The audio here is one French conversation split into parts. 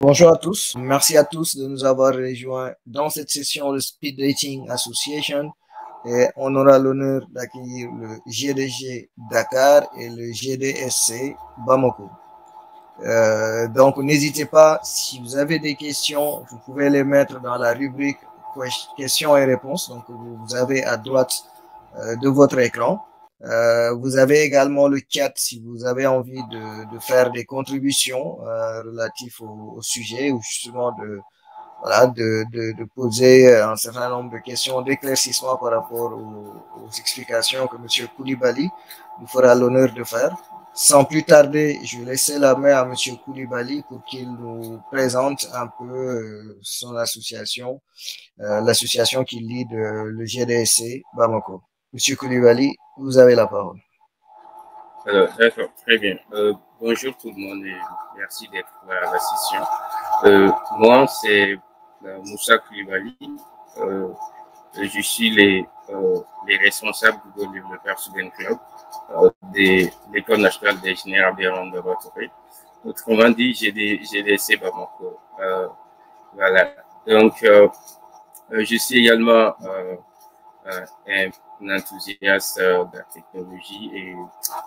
Bonjour à tous. Merci à tous de nous avoir rejoints dans cette session de Speed Dating Association. Et on aura l'honneur d'accueillir le GDG Dakar et le GDSC Bamako. Donc, n'hésitez pas, si vous avez des questions, vous pouvez les mettre dans la rubrique questions et réponses. Donc, vous avez à droite de votre écran. Vous avez également le chat si vous avez envie de faire des contributions relatives au sujet ou justement de poser un certain nombre de questions d'éclaircissement par rapport aux explications que M. Koulibaly nous fera l'honneur de faire. Sans plus tarder, je vais laisser la main à M. Koulibaly pour qu'il nous présente un peu son association, l'association qui lead le GDSC Bamako. Monsieur Koulibaly, vous avez la parole. D'accord, très bien. Bonjour tout le monde et merci d'être à la session. Moi, c'est Moussa Koulibaly. Je suis les responsables du Google Developer Student Club de l'École nationale d'ingénieurs environnement de Rotoré. Autrement dit, GDC Bamako. Voilà. Donc, je suis également un enthousiaste de la technologie et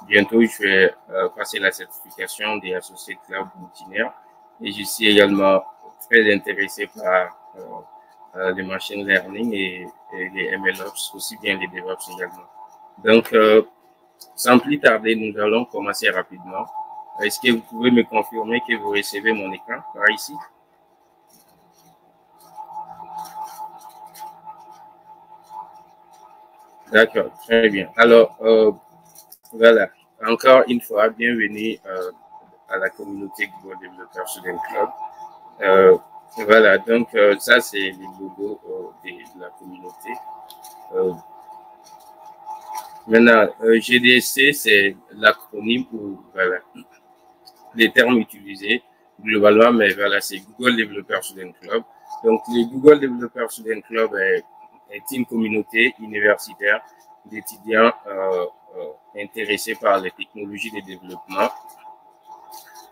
bientôt je vais passer la certification des associés cloud engineer et je suis également très intéressé par les machine learning et les MLOps, aussi bien les DevOps également. Donc, sans plus tarder, nous allons commencer rapidement. Est-ce que vous pouvez me confirmer que vous recevez mon écran par ici? D'accord, très bien. Alors, voilà, encore une fois, bienvenue à la communauté Google Developer Student Club. Voilà, donc ça c'est les logos de la communauté. Maintenant, GDSC, c'est l'acronyme pour voilà, les termes utilisés globalement, mais voilà, c'est Google Developer Student Club. Donc, le Google Developer Student Club est une communauté universitaire d'étudiants intéressés par les technologies de développement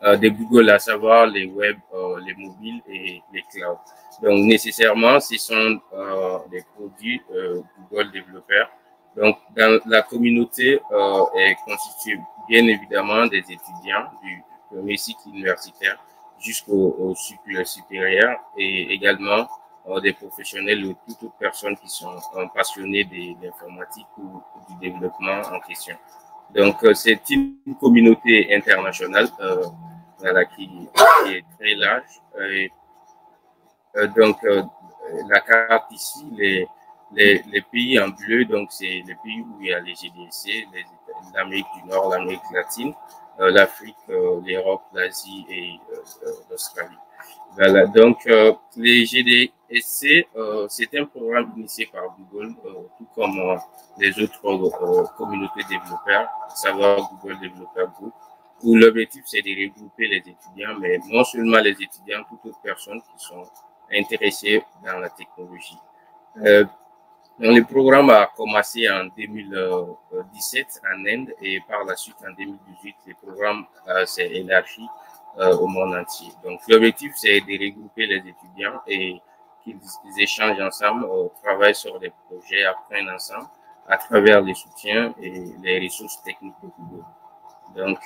de Google, à savoir les web, les mobiles et les clouds. Donc, nécessairement, ce sont des produits Google développeurs. Donc, dans la communauté est constituée bien évidemment des étudiants du premier cycle universitaire jusqu'au cycle supérieur et également des professionnels ou toute autre personne qui sont passionnés de l'informatique ou du développement en question. Donc, c'est une communauté internationale voilà, qui est très large. Donc, la carte ici, les pays en bleu, donc c'est les pays où il y a les GDC, l'Amérique du Nord, l'Amérique latine, l'Afrique, l'Europe, l'Asie et l'Australie. Voilà, donc les GDSC, c'est un programme initié par Google, tout comme les autres communautés développeurs, à savoir Google Developer Group, où l'objectif c'est de regrouper les étudiants, mais non seulement les étudiants, toutes autres personnes qui sont intéressées dans la technologie. Le programme a commencé en 2017 en Inde et par la suite en 2018, le programme s'est élargi au monde entier. Donc l'objectif c'est de regrouper les étudiants et qu'ils échangent ensemble, travaillent sur des projets, apprennent ensemble à travers les soutiens et les ressources techniques de Google. Donc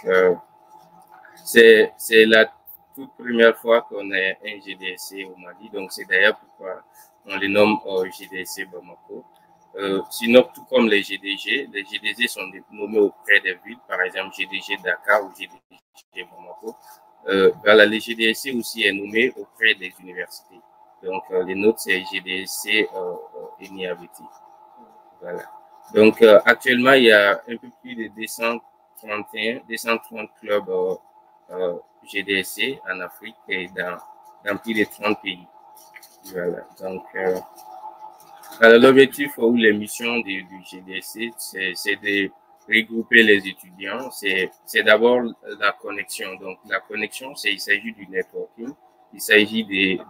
c'est la toute première fois qu'on a un GDSC au Mali, donc c'est d'ailleurs pourquoi on les nomme GDSC Bamako. Sinon, tout comme les GDG sont nommés auprès des villes, par exemple GDG Dakar ou GDG Bamako. Voilà, les GDSC aussi est nommé auprès des universités. Donc, les nôtres, c'est GDSC Eniabeti. Voilà. Donc, actuellement, il y a un peu plus de 230 clubs GDSC en Afrique et dans plus de 30 pays. Voilà. Donc, l'objectif ou les missions du GDSC, c'est de regrouper les étudiants. C'est d'abord la connexion. Donc, la connexion, il s'agit du networking, il s'agit du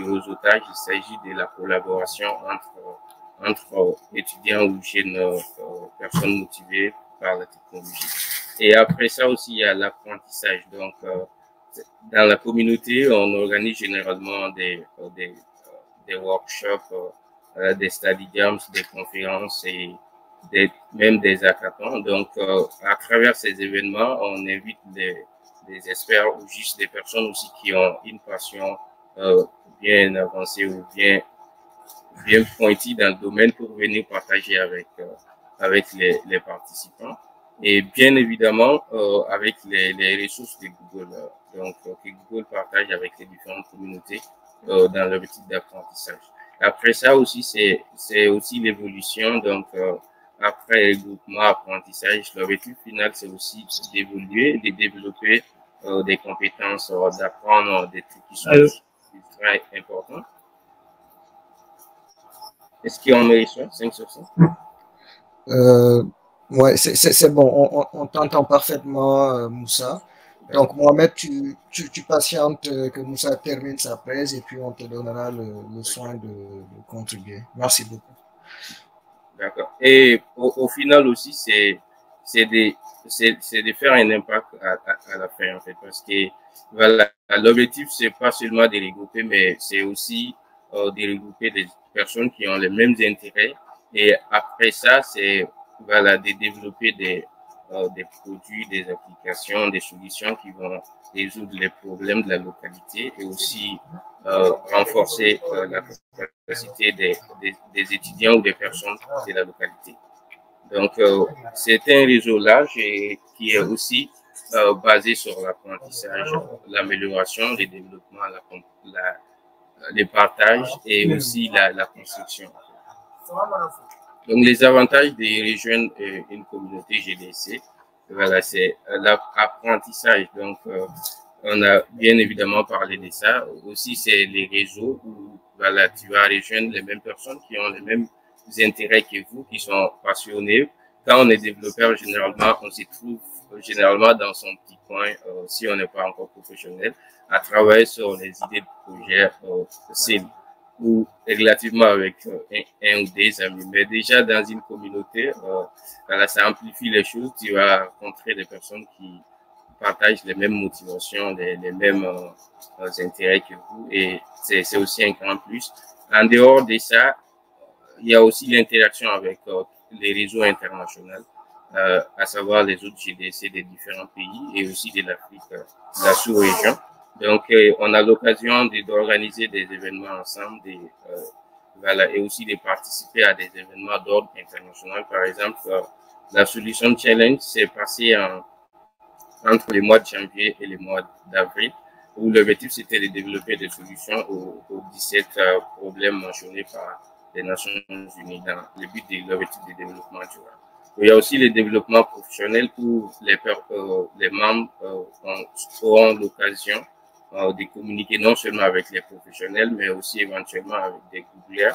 réseautage, il s'agit de la collaboration entre étudiants ou jeunes personnes motivées par la technologie. Et après ça aussi, il y a l'apprentissage. Donc, dans la communauté, on organise généralement des workshops, des study jams, des conférences et même des hackathons. Donc, à travers ces événements, on invite des experts ou juste des personnes aussi qui ont une passion bien avancée ou bien pointie dans le domaine pour venir partager avec les participants. Et bien évidemment, avec les ressources de Google, donc que Google partage avec les différentes communautés dans l'objectif d'apprentissage. Après ça aussi, c'est aussi l'évolution. Donc, après le groupement apprentissage, l'objectif final, c'est aussi d'évoluer, de développer des compétences, d'apprendre des trucs qui sont très importants. Est-ce qu'on met ça 5 sur 5? Ouais, c'est bon, on t'entend parfaitement, Moussa. Donc, Mohamed, tu patientes que Moussa termine sa presse et puis on te donnera le soin de contribuer. Merci beaucoup. D'accord. Et au final aussi, c'est de faire un impact à la fin, en fait, parce que voilà, l'objectif, c'est pas seulement de regrouper, mais c'est aussi de regrouper des personnes qui ont les mêmes intérêts. Et après ça, c'est voilà, de développer des produits, des applications, des solutions qui vont résoudre les problèmes de la localité et aussi renforcer la capacité des étudiants ou des personnes de la localité. Donc, c'est un réseau large et qui est aussi basé sur l'apprentissage, l'amélioration, le développement, le partage et aussi la construction. Donc, les avantages de rejoindre une communauté GDC, voilà, c'est l'apprentissage. Donc, on a bien évidemment parlé de ça. Aussi, c'est les réseaux où voilà, tu vas rejoindre les mêmes personnes qui ont les mêmes intérêts que vous, qui sont passionnés. Quand on est développeur, généralement, on se trouve généralement dans son petit coin, si on n'est pas encore professionnel, à travailler sur les idées de projet ou relativement avec un ou des amis. Mais déjà, dans une communauté, voilà, ça amplifie les choses. Tu vas rencontrer des personnes qui partagent les mêmes motivations, les mêmes intérêts que vous. Et c'est aussi un grand plus. En dehors de ça, il y a aussi l'interaction avec les réseaux internationaux, à savoir les autres GDC des différents pays et aussi de l'Afrique, de la sous-région. Donc, on a l'occasion d'organiser des événements ensemble, voilà, et aussi de participer à des événements d'ordre international. Par exemple, la Solution Challenge s'est passée entre les mois de janvier et les mois d'avril, où l'objectif c'était de développer des solutions aux 17 problèmes mentionnés par les Nations Unies dans le but de l'objectif de développement durable. Il y a aussi le développement professionnel où les membres auront l'occasion de communiquer non seulement avec les professionnels, mais aussi éventuellement avec des Googlers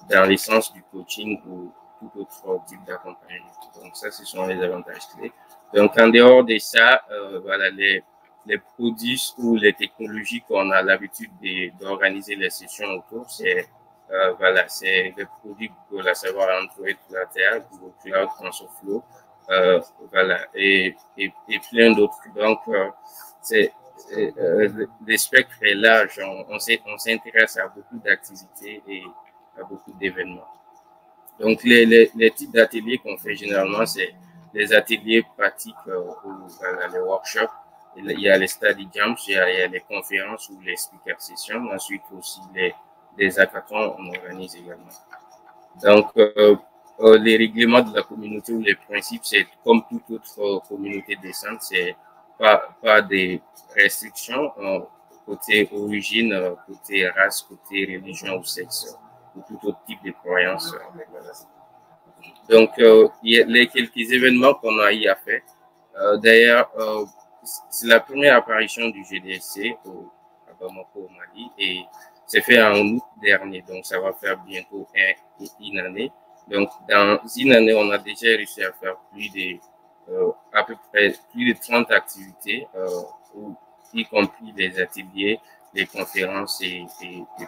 dans l'essence du coaching ou tout autre type d'accompagnement. Donc ça, ce sont les avantages clés. Donc en dehors de ça, voilà, les produits ou les technologies qu'on a l'habitude d'organiser les sessions autour, c'est voilà, c'est les produits Google, à savoir Android, Flutter, Google Cloud, TensorFlow, voilà, et plein d'autres. Donc, le spectre est large. On s'intéresse à beaucoup d'activités et à beaucoup d'événements. Donc, les types d'ateliers qu'on fait généralement, c'est des ateliers pratiques ou voilà, les workshops. Il y a les study jams, il y a les conférences ou les speaker sessions. Ensuite aussi les hackathons, on organise également. Donc, les règlements de la communauté ou les principes, c'est comme toute autre communauté décente, c'est pas des restrictions côté origine, côté race, côté religion ou sexe ou tout autre type de croyance. Voilà. Donc, il y a les quelques événements qu'on a eu à faire. D'ailleurs, c'est la première apparition du GDSC à Bamako, au Mali, et c'est fait en août dernier, donc ça va faire bientôt une année. Donc, dans une année, on a déjà réussi à faire à peu près plus de 30 activités, y compris les ateliers, les conférences et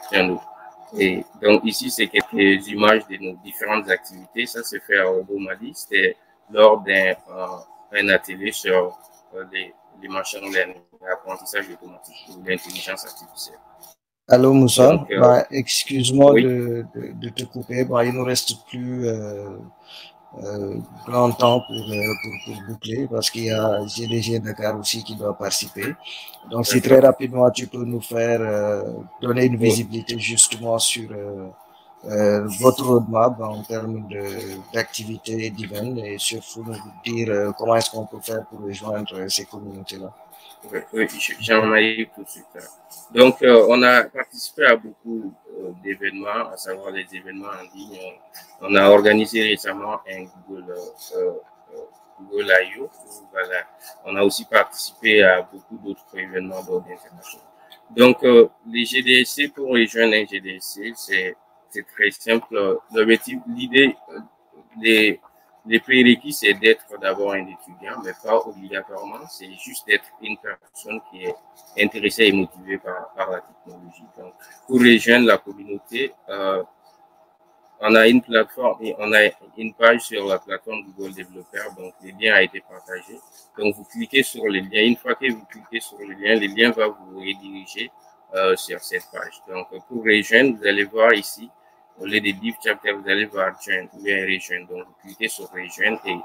plein d'autres. Et donc ici, c'est quelques images de nos différentes activités. Ça s'est fait au Mali. C'était lors d'un atelier sur les machine learning, l'apprentissage automatique ou l'intelligence artificielle. Allô Moussa, Donc, excuse-moi oui. de te couper. Il nous reste plus grand temps pour boucler parce qu'il y a GDG Dakar aussi qui doit participer. Donc, si très rapidement tu peux nous faire donner une visibilité justement sur votre roadmap en termes d'activités et d'events et surtout nous dire comment est-ce qu'on peut faire pour rejoindre ces communautés-là. Oui, j'en arrive tout de suite. Donc, on a participé à beaucoup d'événements, à savoir les événements en ligne. On a organisé récemment un Google I.O. Voilà. On a aussi participé à beaucoup d'autres événements d'ordre international. Donc, les GDSC, pour rejoindre un GDSC, c'est très simple. L'objectif, l'idée, les prérequis, c'est d'être d'abord un étudiant, mais pas obligatoirement. C'est juste d'être une personne qui est intéressée et motivée par la technologie. Donc, pour rejoindre la communauté, on a une plateforme et on a une page sur la plateforme Google Developer. Donc, le lien a été partagé. Donc, vous cliquez sur le lien. Une fois que vous cliquez sur le lien va vous rediriger sur cette page. Donc, pour rejoindre, vous allez voir ici, au lieu de Div Chapter, vous allez voir Join ou bien Rejoindre. Donc, vous cliquez sur Rejoindre et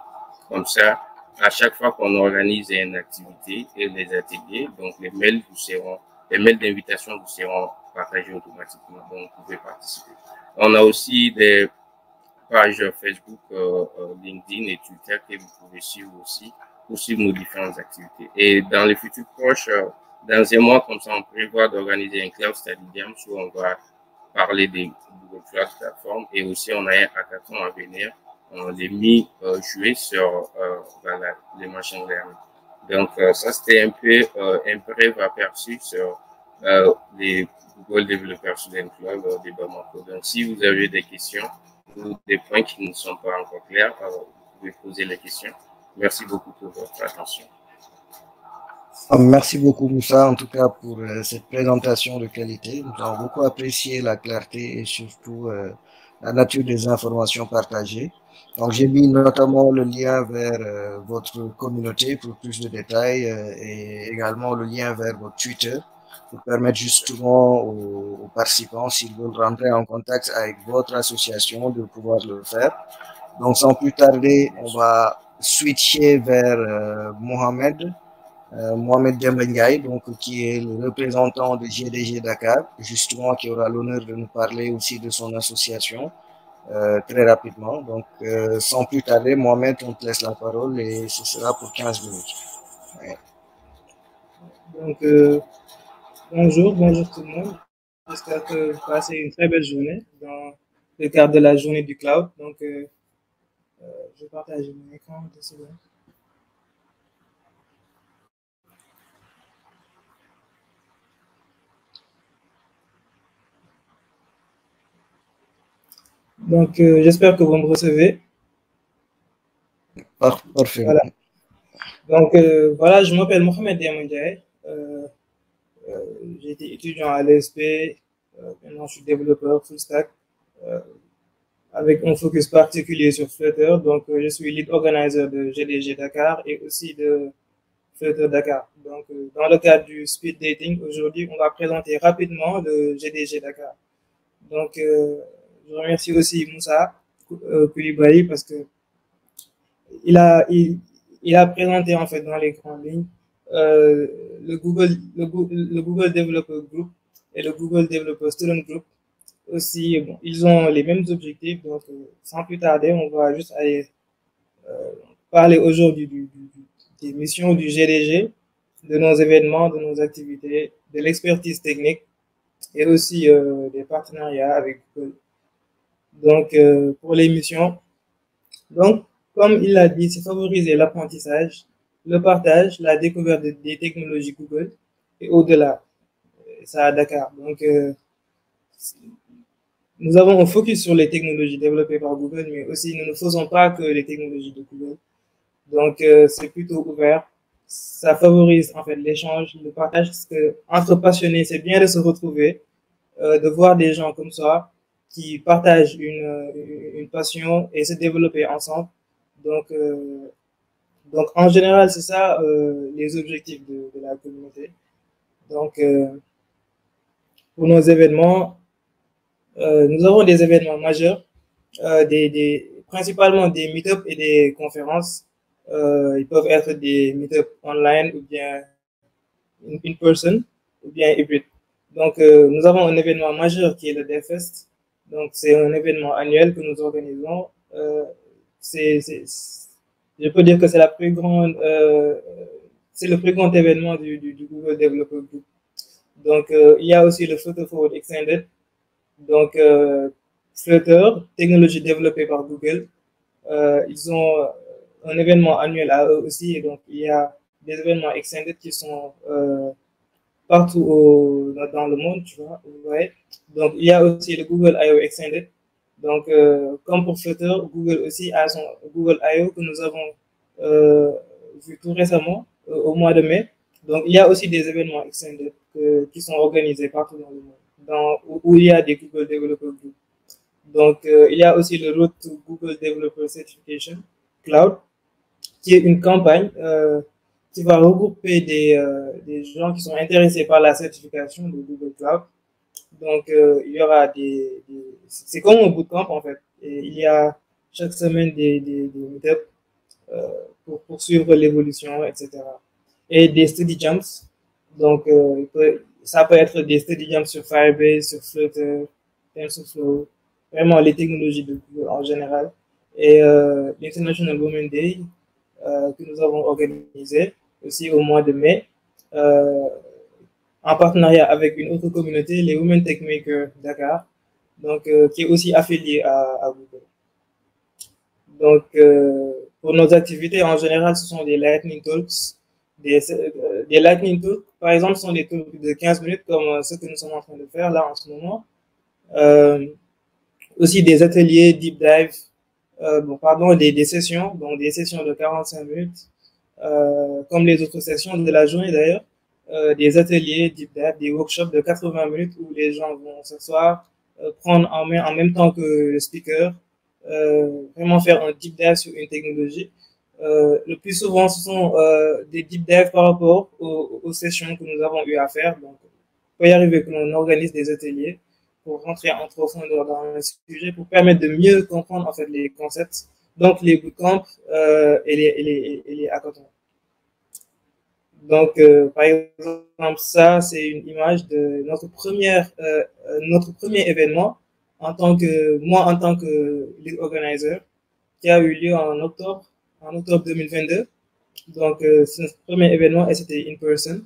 comme ça, à chaque fois qu'on organise une activité et les ateliers, donc les mails d'invitation vous seront partagés automatiquement. Donc, vous pouvez participer. On a aussi des pages Facebook, LinkedIn et Twitter que vous pouvez suivre aussi pour suivre nos différentes activités. Et dans les futurs proches, dans un mois comme ça, on prévoit d'organiser un Cloud Study Jam où on va parler des Google Cloud Platform et aussi on a un hackathon à venir. On les mis jouer sur voilà, les machine learning. Donc ça c'était un peu un bref aperçu sur les Google Developer Student Club de Bamako. Donc si vous avez des questions ou des points qui ne sont pas encore clairs, vous pouvez poser les questions. Merci beaucoup pour votre attention. Merci beaucoup Moussa, en tout cas pour cette présentation de qualité. Nous avons beaucoup apprécié la clarté et surtout la nature des informations partagées. Donc j'ai mis notamment le lien vers votre communauté pour plus de détails et également le lien vers votre Twitter pour permettre justement aux participants, s'ils veulent rentrer en contact avec votre association, de pouvoir le faire. Donc sans plus tarder, on va switcher vers Mohamed. Mohamed Dembengaï, donc qui est le représentant de GDG Dakar, justement qui aura l'honneur de nous parler aussi de son association très rapidement. Donc sans plus tarder, Mohamed, on te laisse la parole et ce sera pour 15 minutes. Ouais. Donc bonjour tout le monde. J'espère que vous passez une très belle journée dans le cadre de la journée du cloud. Donc je vais partager mon écran 2 secondes. Donc, j'espère que vous me recevez. Parfait. Voilà. Donc, voilà, je m'appelle Mohamed Diamandiaye. J'ai été étudiant à l'ESP. Maintenant, je suis développeur full stack avec un focus particulier sur Flutter. Donc, je suis lead organizer de GDG Dakar et aussi de Flutter Dakar. Donc, dans le cadre du speed dating, aujourd'hui, on va présenter rapidement le GDG Dakar. Donc, je remercie aussi Moussa Koulibaly parce que il a présenté en fait dans les grandes lignes le Google Developer Group et le Google Developer Student Group aussi. Bon, ils ont les mêmes objectifs, donc sans plus tarder, on va juste aller parler aujourd'hui des missions du GDG, de nos événements, de nos activités, de l'expertise technique et aussi des partenariats avec Google. Donc, pour les missions, donc, comme il l'a dit, c'est favoriser l'apprentissage, le partage, la découverte des technologies Google et au-delà, ça à Dakar. Donc, nous avons un focus sur les technologies développées par Google, mais aussi nous ne faisons pas que les technologies de Google. Donc, c'est plutôt ouvert. Ça favorise en fait l'échange, le partage, parce que entre passionnés, c'est bien de se retrouver, de voir des gens comme ça qui partagent une passion et se développer ensemble. Donc, Donc, en général, c'est ça les objectifs de la communauté. Donc, pour nos événements, nous avons des événements majeurs, principalement des meet-up et des conférences. Ils peuvent être des meet-up online ou bien in person ou bien hybride. Donc, nous avons un événement majeur qui est le DevFest. Donc, c'est un événement annuel que nous organisons. Je peux dire que c'est la plus grande, c'est le plus grand événement du Google Developer Group. Donc, il y a aussi le Flutter Forward Extended. Donc, Flutter, technologie développée par Google, ils ont un événement annuel à eux aussi. Et donc, il y a des événements extended qui sont partout dans le monde, tu vois. Ouais. Donc, il y a aussi le Google I.O. Extended. Donc, comme pour Flutter, Google aussi a son Google I.O. que nous avons vu tout récemment, au mois de mai. Donc, il y a aussi des événements extended qui sont organisés partout dans le monde, où il y a des Google Developer Group. Donc, il y a aussi le Road to Google Developer Certification Cloud, qui est une campagne qui va regrouper des gens qui sont intéressés par la certification de Google Cloud. Donc, il y aura c'est comme un bootcamp en fait. Et il y a chaque semaine des meet-ups pour poursuivre l'évolution, etc. Et des study jumps. Donc, ça peut être des study jumps sur Firebase, sur Flutter, TensorFlow, vraiment les technologies de Google en général. Et l'International Women's Day que nous avons organisé aussi au mois de mai, en partenariat avec une autre communauté, les Women Tech Makers Dakar, donc qui est aussi affiliée à Google. Donc, pour nos activités, en général, ce sont des Lightning Talks. Des Lightning Talks, par exemple, sont des talks de 15 minutes, comme ce que nous sommes en train de faire là en ce moment. Aussi des ateliers deep dive, des sessions, donc des sessions de 45 minutes, comme les autres sessions de la journée d'ailleurs, des ateliers deep dive, des workshops de 80 minutes où les gens vont s'asseoir, prendre en même temps que le speaker, vraiment faire un deep dive sur une technologie. Le plus souvent, ce sont des deep dives par rapport aux sessions que nous avons eu à faire. Donc, il peut y arriver que l'on organise des ateliers pour rentrer en profondeur dans le sujet, pour permettre de mieux comprendre en fait les concepts, donc les bootcamps et les hackathons. Donc, par exemple, ça, c'est une image de notre premier événement en tant que lead organizer, qui a eu lieu en octobre 2022. Donc, c'est notre premier événement et c'était in person.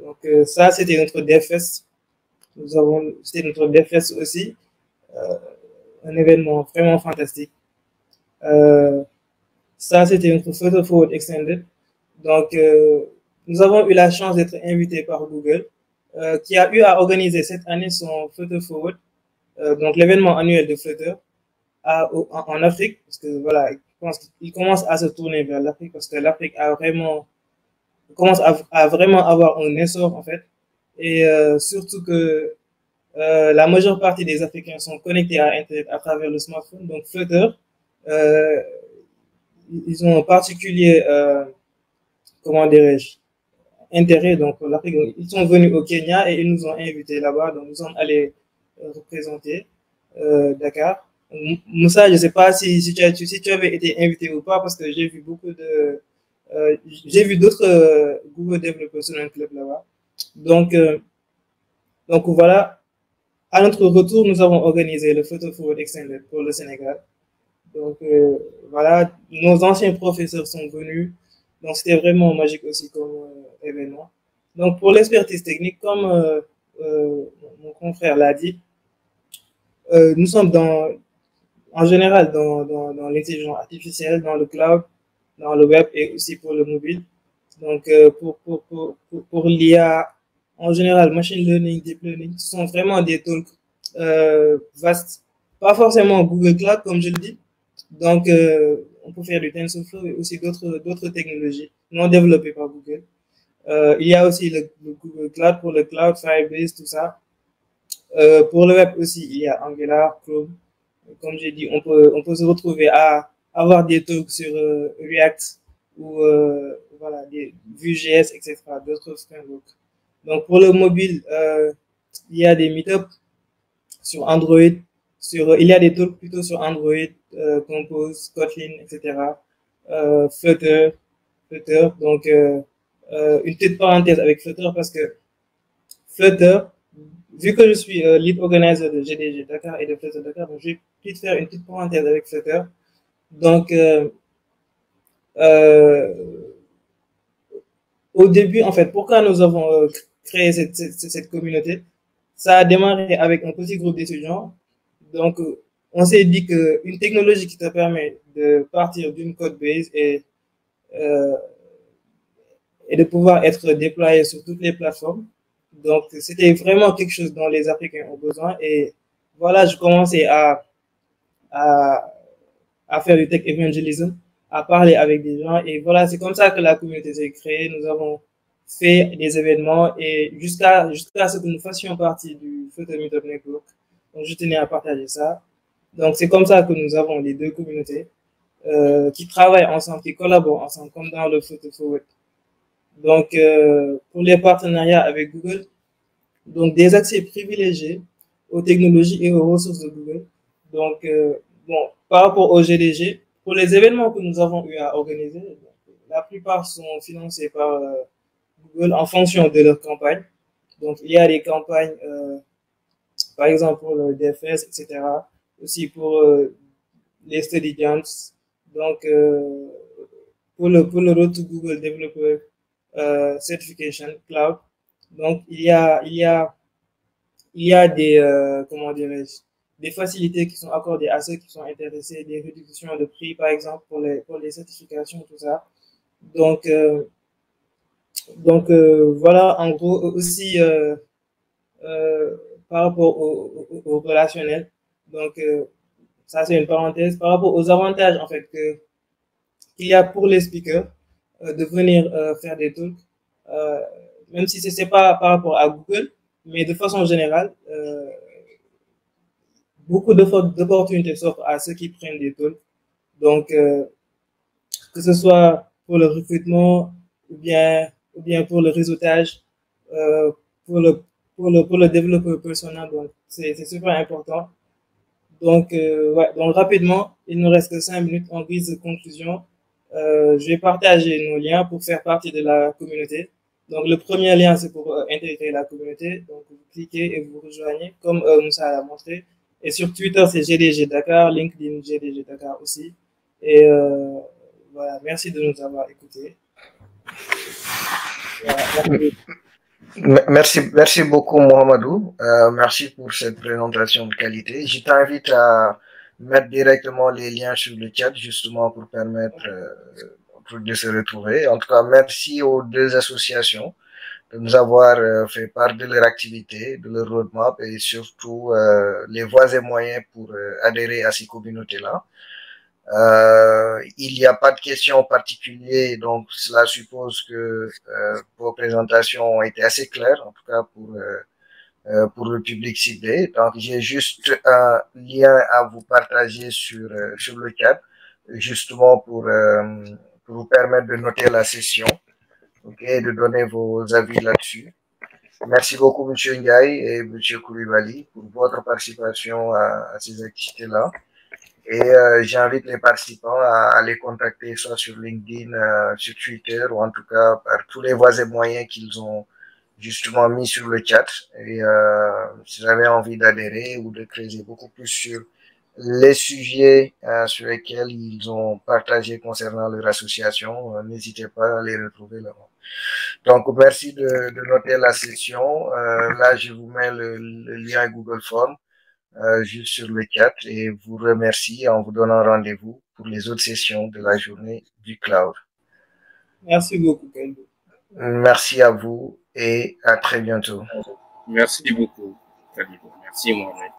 Donc, ça, c'était notre DevFest. C'était notre DevFest aussi. Un événement vraiment fantastique. Ça, c'était notre Flutter Forward Extended. Donc, nous avons eu la chance d'être invités par Google, qui a eu à organiser cette année son Flutter Forward, donc l'événement annuel de Flutter, en Afrique, parce que voilà, il commence à se tourner vers l'Afrique, parce que l'Afrique commence à vraiment avoir un essor en fait, et surtout que la majeure partie des Africains sont connectés à Internet à travers le smartphone, donc Flutter, ils ont en particulier comment dirais-je, intérêt. Donc, l'Afrique, ils sont venus au Kenya et ils nous ont invités là-bas. Donc, nous sommes allés représenter Dakar. Moussa, je ne sais pas si tu avais été invité ou pas, parce que j'ai vu j'ai vu d'autres Google Developers sur un club là-bas. Donc voilà. À notre retour, nous avons organisé le Flutter Forward Extended pour le Sénégal. Donc voilà, nos anciens professeurs sont venus. Donc, c'était vraiment magique aussi comme événement. Donc, pour l'expertise technique, comme mon confrère l'a dit, nous sommes en général dans l'intelligence artificielle, dans le cloud, dans le web et aussi pour le mobile. Donc, pour l'IA, en général, machine learning, deep learning, ce sont vraiment des talks vastes. Pas forcément Google Cloud, comme je le dis. Donc, on peut faire du TensorFlow et aussi d'autres technologies non développées par Google. Il y a aussi le Google Cloud pour le cloud, Firebase, tout ça. Pour le web aussi, il y a Angular, Chrome. Comme j'ai dit, on peut se retrouver à avoir des talks sur React ou voilà, des Vue.js, etc., d'autres frameworks. Donc, pour le mobile, il y a des meetups sur Android, il y a des talks plutôt sur Android, Compose, Kotlin, etc., Flutter. Donc, une petite parenthèse avec Flutter parce que Flutter, vu que je suis lead organizer de GDG Dakar et de Flutter Dakar, donc je vais peut-être faire une petite parenthèse avec Flutter. Donc, au début, en fait, pourquoi nous avons créé cette communauté? Ça a démarré avec un petit groupe d'étudiants. Donc, on s'est dit qu'une technologie qui te permet de partir d'une code base et de pouvoir être déployé sur toutes les plateformes. Donc, c'était vraiment quelque chose dont les Africains ont besoin. Et voilà, je commençais à, à faire du tech evangelism, à parler avec des gens. Et voilà, c'est comme ça que la communauté s'est créée. Nous avons fait des événements et jusqu'à ce que nous fassions partie du Flutter Meetup Network. Donc, je tenais à partager ça. Donc, c'est comme ça que nous avons les deux communautés qui travaillent ensemble, qui collaborent ensemble, comme dans le Flutter Forward. Donc, pour les partenariats avec Google, donc des accès privilégiés aux technologies et aux ressources de Google. Donc, bon, par rapport au GDG, pour les événements que nous avons eu à organiser, donc, la plupart sont financés par Google en fonction de leur campagne. Donc, il y a des campagnes, par exemple pour le DFS, etc. Aussi pour les study jumps. Donc, pour le Road to Google Developer Certification Cloud. Donc, il y a des, comment dirais-je, des facilités qui sont accordées à ceux qui sont intéressés, des réductions de prix, par exemple, pour les certifications, tout ça. Donc, voilà, en gros, aussi, par rapport au relationnel. Donc, ça, c'est une parenthèse. Par rapport aux avantages, en fait, qu'il y a pour les speakers de venir faire des talks, même si ce n'est pas par rapport à Google, mais de façon générale, beaucoup d'opportunités s'offrent à ceux qui prennent des talks. Donc, que ce soit pour le recrutement ou bien pour le réseautage, euh, pour le développeur personnel. Donc, c'est super important. Donc, ouais, donc rapidement, il nous reste que 5 minutes en guise de conclusion. Je vais partager nos liens pour faire partie de la communauté. Donc, le premier lien, c'est pour intégrer la communauté. Donc, vous cliquez et vous rejoignez, comme Moussa l'a montré. Et sur Twitter, c'est GDG Dakar, LinkedIn GDG Dakar aussi. Et voilà, merci de nous avoir écoutés. Voilà, merci beaucoup, Mohamedou. Merci pour cette présentation de qualité. Je t'invite à mettre directement les liens sur le chat, justement, pour permettre de se retrouver. En tout cas, merci aux deux associations de nous avoir fait part de leur activité, de leur roadmap et surtout les voies et moyens pour adhérer à ces communautés-là. Il n'y a pas de questions particulières, donc cela suppose que vos présentations ont été assez claires, en tout cas pour le public ciblé. Donc j'ai juste un lien à vous partager sur le chat, justement pour vous permettre de noter la session, ok, et de donner vos avis là-dessus. Merci beaucoup, Monsieur Ndiaye et Monsieur Koulibaly, pour votre participation à ces activités-là. Et j'invite les participants à les contacter soit sur LinkedIn, sur Twitter ou en tout cas par tous les voies et moyens qu'ils ont justement mis sur le chat. Et si vous avez envie d'adhérer ou de creuser beaucoup plus sur les sujets sur lesquels ils ont partagé concernant leur association, n'hésitez pas à les retrouver là-bas. Donc, merci de noter la session. Là, je vous mets le lien Google Form juste sur le chat et vous remercie en vous donnant rendez-vous pour les autres sessions de la journée du cloud. Merci beaucoup, Kendo. Merci à vous et à très bientôt. Merci beaucoup, Khalid. Merci, Mohamed.